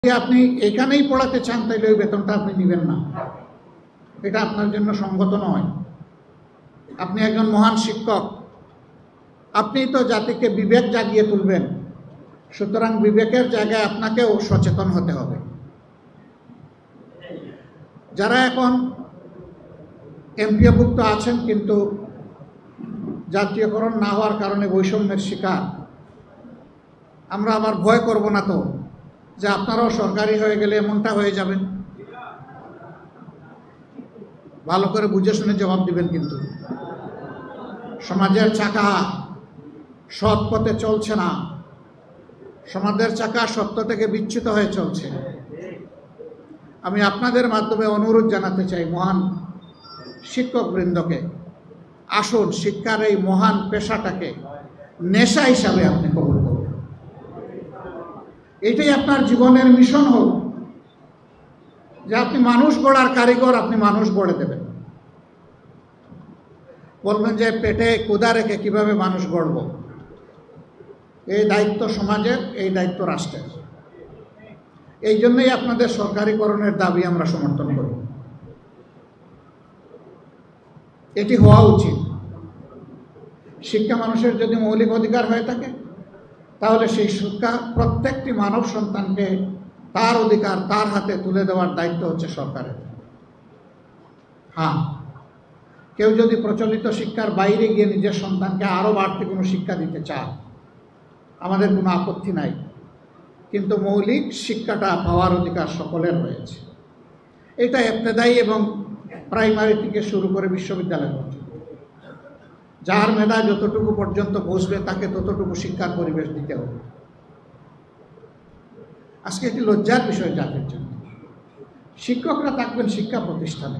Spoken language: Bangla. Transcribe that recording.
আপনি এখানেই পড়াতে চান তাহলে ওই বেতনটা আপনি নেবেন না, এটা আপনার জন্য সঙ্গত নয়। আপনি একজন মহান শিক্ষক, আপনি তো জাতিকে বিবেক জাগিয়ে তুলবেন, সুতরাং বিবেকের জায়গায় আপনাকেও সচেতন হতে হবে। যারা এখন এমপিওভুক্ত আছেন কিন্তু জাতীয়করণ না হওয়ার কারণে বৈষম্যের শিকার, আমরা আবার ভয় করব না তো যে আপনারাও সরকারি হয়ে গেলে এমনটা হয়ে যাবেন? ভালো করে বুঝে শুনে জবাব দিবেন। কিন্তু সমাজের চাকা সৎ পথে চলছে না, সমাজের চাকা সত্য থেকে বিচ্যুত হয়ে চলছে। আমি আপনাদের মাধ্যমে অনুরোধ জানাতে চাই মহান শিক্ষকবৃন্দকে, আসুন শিক্ষার এই মহান পেশাটাকে নেশা হিসাবে আপনি কবুল করুন। এটাই আপনার জীবনের মিশন হোক যে আপনি মানুষ গড়ার কারিগর, আপনি মানুষ গড়ে দেবেন। বলবেন যে পেটে ক্ষুধা রেখে কিভাবে মানুষ গড়ব, এই দায়িত্ব সমাজের, এই দায়িত্ব রাষ্ট্রের। এই জন্যই আপনাদের সরকারিকরণের দাবি আমরা সমর্থন করি। এটি হওয়া উচিত। শিক্ষা মানুষের যদি মৌলিক অধিকার হয়ে থাকে তাহলে সেই শিক্ষা প্রত্যেকটি মানব সন্তানকে তার অধিকার তার হাতে তুলে দেওয়ার দায়িত্ব হচ্ছে সরকারের। হ্যাঁ, কেউ যদি প্রচলিত শিক্ষার বাইরে গিয়ে নিজের সন্তানকে আরও বাড়তি কোনো শিক্ষা দিতে চায়, আমাদের কোনো আপত্তি নাই, কিন্তু মৌলিক শিক্ষাটা পাওয়ার অধিকার সকলের রয়েছে। এটা ইবতেদায়ী এবং প্রাইমারি থেকে শুরু করে বিশ্ববিদ্যালয় পর্যন্ত যার মেধা যতটুকু পর্যন্ত পৌঁছবে তাকে ততটুকু শিক্ষার পরিবেশ দিতে হবে। আজকে একটি লজ্জার বিষয় জাতির জন্য, শিক্ষকরা থাকবেন শিক্ষা প্রতিষ্ঠানে,